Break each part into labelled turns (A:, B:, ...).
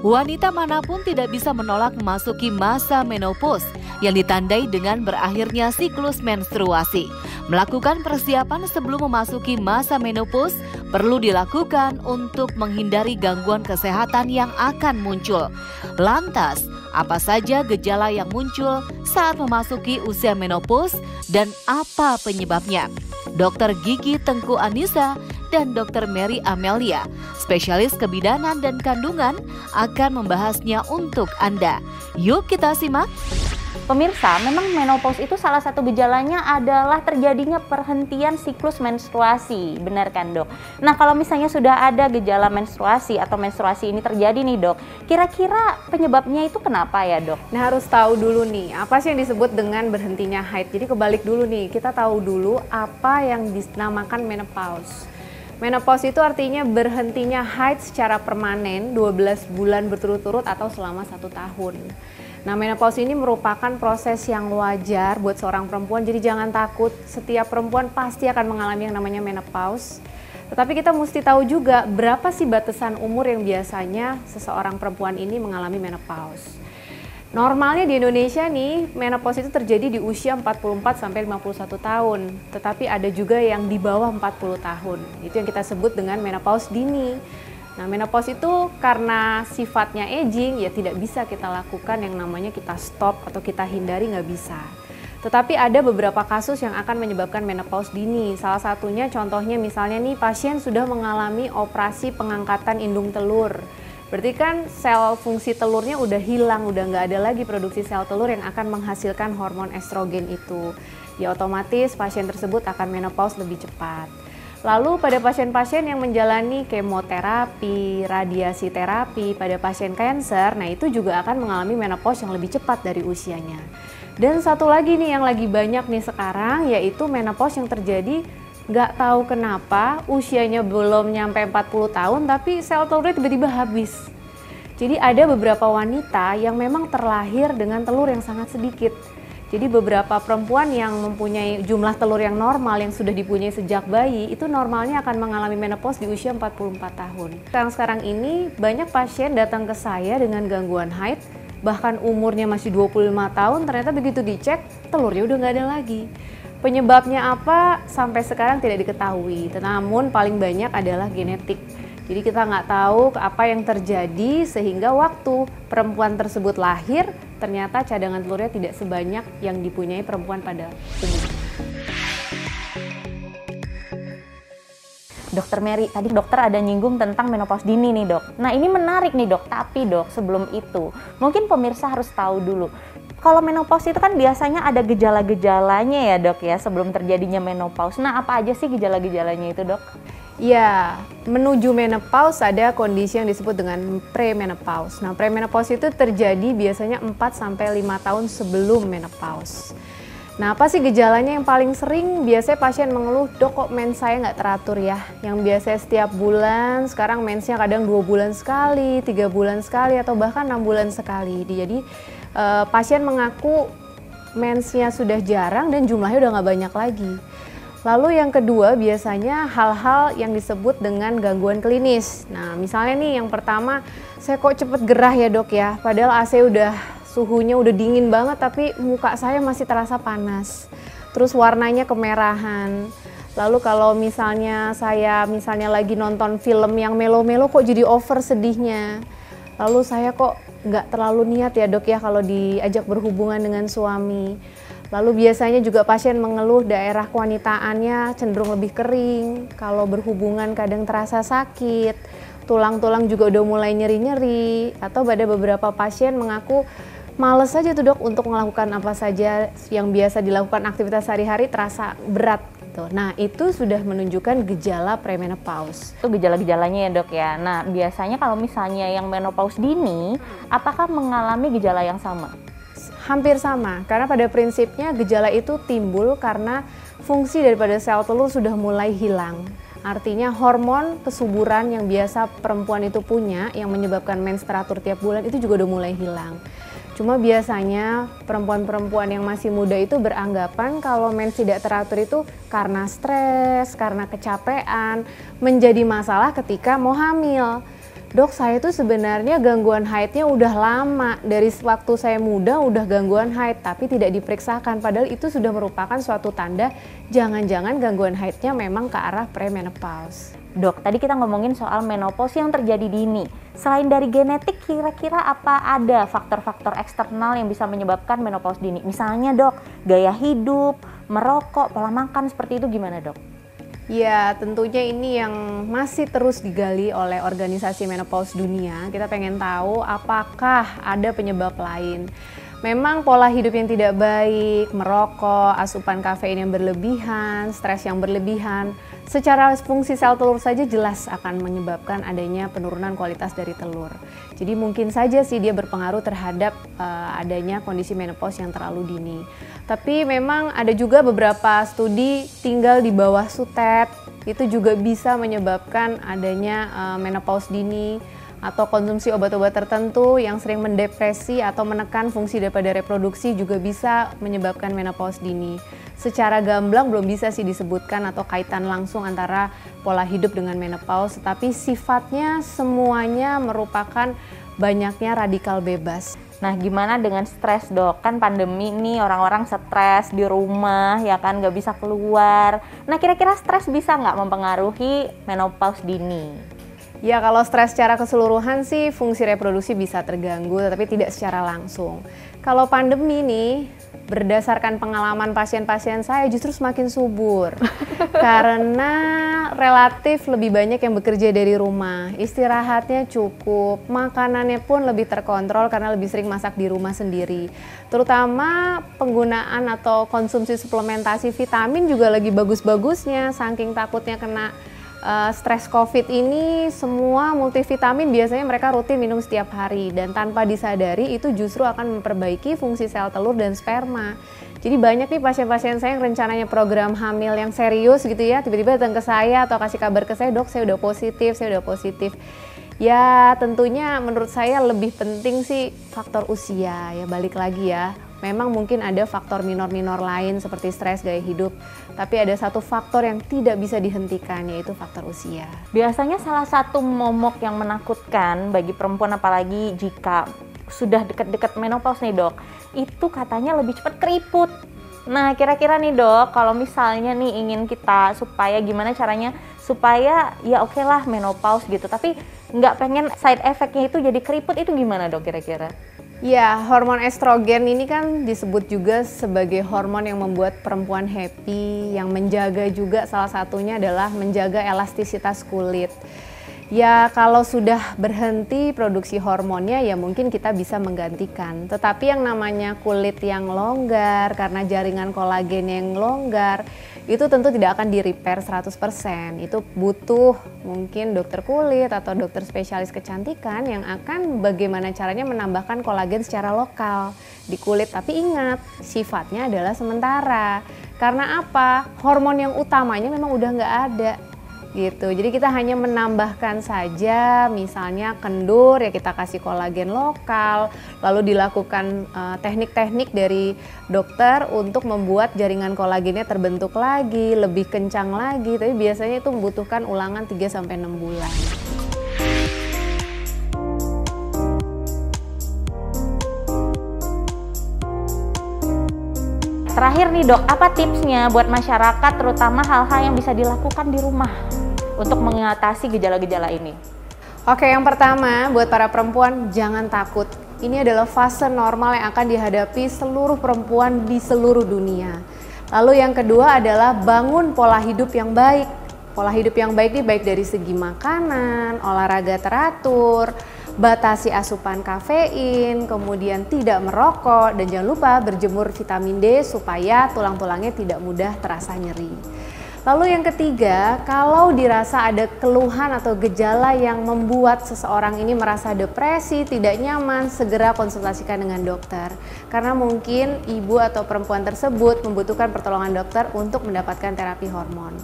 A: Wanita manapun tidak bisa menolak memasuki masa menopause yang ditandai dengan berakhirnya siklus menstruasi. Melakukan persiapan sebelum memasuki masa menopause perlu dilakukan untuk menghindari gangguan kesehatan yang akan muncul. Lantas, apa saja gejala yang muncul saat memasuki usia menopause dan apa penyebabnya? Dr. Gigi Tengku Anissa dan Dr. Mary Amelia, spesialis kebidanan dan kandungan, akan membahasnya untuk Anda. Yuk kita simak.
B: Pemirsa, memang menopause itu salah satu gejalanya adalah terjadinya perhentian siklus menstruasi, benar kan dok? Nah kalau misalnya sudah ada gejala menstruasi atau menstruasi ini terjadi nih dok, kira-kira penyebabnya itu kenapa ya dok?
C: Nah harus tahu dulu nih, apa sih yang disebut dengan berhentinya haid. Jadi kebalik dulu nih, kita tahu dulu apa yang dinamakan menopause. Menopause itu artinya berhentinya haid secara permanen 12 bulan berturut-turut atau selama 1 tahun. Nah, menopause ini merupakan proses yang wajar buat seorang perempuan, jadi jangan takut, setiap perempuan pasti akan mengalami yang namanya menopause. Tetapi kita mesti tahu juga berapa sih batasan umur yang biasanya seseorang perempuan ini mengalami menopause. Normalnya di Indonesia nih, menopause itu terjadi di usia 44 sampai 51 tahun, tetapi ada juga yang di bawah 40 tahun. Itu yang kita sebut dengan menopause dini. Nah, menopause itu karena sifatnya aging, ya tidak bisa kita lakukan yang namanya kita stop atau kita hindari, nggak bisa. Tetapi ada beberapa kasus yang akan menyebabkan menopause dini. Salah satunya contohnya misalnya nih pasien sudah mengalami operasi pengangkatan indung telur. Berarti kan sel fungsi telurnya udah hilang, udah nggak ada lagi produksi sel telur yang akan menghasilkan hormon estrogen itu. Ya otomatis pasien tersebut akan menopause lebih cepat. Lalu pada pasien-pasien yang menjalani kemoterapi, radiasi terapi, pada pasien kanker, nah itu juga akan mengalami menopause yang lebih cepat dari usianya. Dan satu lagi nih yang lagi banyak nih sekarang, yaitu menopause yang terjadi nggak tahu kenapa usianya belum nyampe 40 tahun tapi sel telurnya tiba-tiba habis. Jadi ada beberapa wanita yang memang terlahir dengan telur yang sangat sedikit. Jadi beberapa perempuan yang mempunyai jumlah telur yang normal yang sudah dipunyai sejak bayi itu normalnya akan mengalami menopause di usia 44 tahun. Sekarang ini banyak pasien datang ke saya dengan gangguan haid, bahkan umurnya masih 25 tahun, ternyata begitu dicek telurnya udah nggak ada lagi. Penyebabnya apa sampai sekarang tidak diketahui, namun paling banyak adalah genetik. Jadi kita nggak tahu apa yang terjadi sehingga waktu perempuan tersebut lahir, ternyata cadangan telurnya tidak sebanyak yang dipunyai perempuan pada umumnya.
B: Dokter Mary, tadi dokter ada nyinggung tentang menopause dini nih dok. Nah ini menarik nih dok, tapi dok sebelum itu mungkin pemirsa harus tahu dulu. Kalau menopause itu kan biasanya ada gejala-gejalanya ya dok ya sebelum terjadinya menopause. Nah apa aja sih gejala-gejalanya itu dok?
C: Ya, menuju menopause ada kondisi yang disebut dengan premenopause. Nah, premenopause itu terjadi biasanya 4-5 tahun sebelum menopause. Nah, apa sih gejalanya yang paling sering? Biasanya pasien mengeluh, dok kok mens saya nggak teratur ya. Yang biasanya setiap bulan, sekarang mensnya kadang 2 bulan sekali, 3 bulan sekali, atau bahkan 6 bulan sekali. Jadi pasien mengaku mensnya sudah jarang dan jumlahnya udah nggak banyak lagi. Lalu yang kedua biasanya hal-hal yang disebut dengan gangguan klinis. Nah misalnya nih yang pertama, saya kok cepet gerah ya dok ya, padahal AC suhunya udah dingin banget tapi muka saya masih terasa panas. Terus warnanya kemerahan. Lalu kalau misalnya saya lagi nonton film yang melo-melo kok jadi over sedihnya. Lalu saya kok nggak terlalu niat ya dok ya kalau diajak berhubungan dengan suami. Lalu biasanya juga pasien mengeluh daerah kewanitaannya cenderung lebih kering, kalau berhubungan kadang terasa sakit, tulang-tulang juga udah mulai nyeri-nyeri, atau pada beberapa pasien mengaku males aja tuh dok untuk melakukan apa saja yang biasa dilakukan aktivitas sehari-hari terasa berat gitu. Nah itu sudah menunjukkan gejala premenopause.
B: Itu gejala-gejalanya ya dok ya. Nah biasanya kalau misalnya yang menopause dini, apakah mengalami gejala yang sama?
C: Hampir sama, karena pada prinsipnya gejala itu timbul karena fungsi daripada sel telur sudah mulai hilang. Artinya hormon kesuburan yang biasa perempuan itu punya yang menyebabkan mens teratur tiap bulan itu juga udah mulai hilang. Cuma biasanya perempuan-perempuan yang masih muda itu beranggapan kalau mens tidak teratur itu karena stres, karena kecapean, menjadi masalah ketika mau hamil. Dok, saya tuh sebenarnya gangguan haidnya udah lama, dari waktu saya muda udah gangguan haid, tapi tidak diperiksakan, padahal itu sudah merupakan suatu tanda jangan-jangan gangguan haidnya memang ke arah premenopause.
B: Dok, tadi kita ngomongin soal menopause yang terjadi dini. Selain dari genetik, kira-kira apa ada faktor-faktor eksternal yang bisa menyebabkan menopause dini? Misalnya dok, gaya hidup, merokok, pola makan, seperti itu gimana dok?
C: Ya, tentunya ini yang masih terus digali oleh organisasi menopause dunia. Kita pengen tahu apakah ada penyebab lain. Memang pola hidup yang tidak baik, merokok, asupan kafein yang berlebihan, stres yang berlebihan, secara fungsi sel telur saja jelas akan menyebabkan adanya penurunan kualitas dari telur. Jadi mungkin saja sih dia berpengaruh terhadap adanya kondisi menopause yang terlalu dini. Tapi memang ada juga beberapa studi tinggal di bawah sutet, itu juga bisa menyebabkan adanya menopause dini, atau konsumsi obat-obat tertentu yang sering mendepresi atau menekan fungsi daripada reproduksi juga bisa menyebabkan menopause dini. Secara gamblang belum bisa sih disebutkan atau kaitan langsung antara pola hidup dengan menopause, tapi sifatnya semuanya merupakan banyaknya radikal bebas.
B: Nah, gimana dengan stres dok? Kan pandemi nih orang-orang stres di rumah, ya kan nggak bisa keluar. Nah, kira-kira stres bisa nggak mempengaruhi menopause dini?
C: Ya, kalau stres secara keseluruhan sih fungsi reproduksi bisa terganggu, tapi tidak secara langsung. Kalau pandemi nih, berdasarkan pengalaman pasien-pasien saya justru semakin subur. Karena relatif lebih banyak yang bekerja dari rumah, istirahatnya cukup, makanannya pun lebih terkontrol karena lebih sering masak di rumah sendiri. Terutama penggunaan atau konsumsi suplementasi vitamin juga lagi bagus-bagusnya, saking takutnya kena stres COVID ini, semua multivitamin biasanya mereka rutin minum setiap hari, dan tanpa disadari itu justru akan memperbaiki fungsi sel telur dan sperma. Jadi banyak nih pasien-pasien saya yang rencananya program hamil yang serius gitu ya, tiba-tiba datang ke saya atau kasih kabar ke saya, dok saya udah positif. Ya tentunya menurut saya lebih penting sih faktor usia ya, balik lagi ya. Memang mungkin ada faktor minor-minor lain seperti stres, gaya hidup, tapi ada satu faktor yang tidak bisa dihentikan, yaitu faktor usia.
B: Biasanya salah satu momok yang menakutkan bagi perempuan, apalagi jika sudah dekat-dekat menopause nih dok, itu katanya lebih cepat keriput. Nah, kira-kira nih dok, kalau misalnya nih ingin kita supaya gimana caranya supaya ya oke lah menopause gitu, tapi nggak pengen side effect-nya itu jadi keriput, itu gimana dok kira-kira?
C: Ya, hormon estrogen ini kan disebut juga sebagai hormon yang membuat perempuan happy, yang menjaga juga salah satunya adalah menjaga elastisitas kulit. Ya, kalau sudah berhenti produksi hormonnya ya mungkin kita bisa menggantikan. Tetapi yang namanya kulit yang longgar karena jaringan kolagen yang longgar, itu tentu tidak akan di-repair 100%. Itu butuh mungkin dokter kulit atau dokter spesialis kecantikan yang akan bagaimana caranya menambahkan kolagen secara lokal di kulit. Tapi ingat, sifatnya adalah sementara. Karena apa? Hormon yang utamanya memang udah nggak ada. Gitu. Jadi kita hanya menambahkan saja, misalnya kendur ya kita kasih kolagen lokal, lalu dilakukan teknik-teknik dari dokter untuk membuat jaringan kolagennya terbentuk lagi, lebih kencang lagi, tapi biasanya itu membutuhkan ulangan 3-6 bulan.
B: Terakhir nih dok, apa tipsnya buat masyarakat terutama hal-hal yang bisa dilakukan di rumah untuk mengatasi gejala-gejala ini?
C: Oke, yang pertama buat para perempuan jangan takut. Ini adalah fase normal yang akan dihadapi seluruh perempuan di seluruh dunia. Lalu yang kedua adalah bangun pola hidup yang baik. Pola hidup yang baik ini baik dari segi makanan, olahraga teratur, batasi asupan kafein, kemudian tidak merokok, dan jangan lupa berjemur vitamin D supaya tulang-tulangnya tidak mudah terasa nyeri. Lalu yang ketiga, kalau dirasa ada keluhan atau gejala yang membuat seseorang ini merasa depresi, tidak nyaman, segera konsultasikan dengan dokter. Karena mungkin ibu atau perempuan tersebut membutuhkan pertolongan dokter untuk mendapatkan terapi hormon.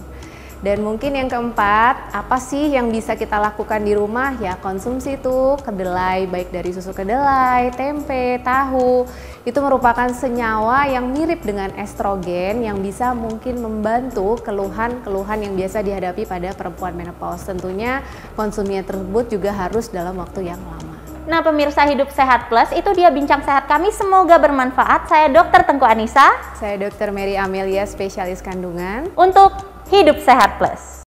C: Dan mungkin yang keempat, apa sih yang bisa kita lakukan di rumah? Ya konsumsi tuh kedelai, baik dari susu kedelai, tempe, tahu. Itu merupakan senyawa yang mirip dengan estrogen yang bisa mungkin membantu keluhan-keluhan yang biasa dihadapi pada perempuan menopause. Tentunya konsumsinya tersebut juga harus dalam waktu yang lama.
B: Nah pemirsa Hidup Sehat Plus, itu dia bincang sehat kami, semoga bermanfaat. Saya Dr. Tengku Anissa.
C: Saya Dr. Mary Amelia, spesialis kandungan.
B: Untuk Hidup Sehat Plus.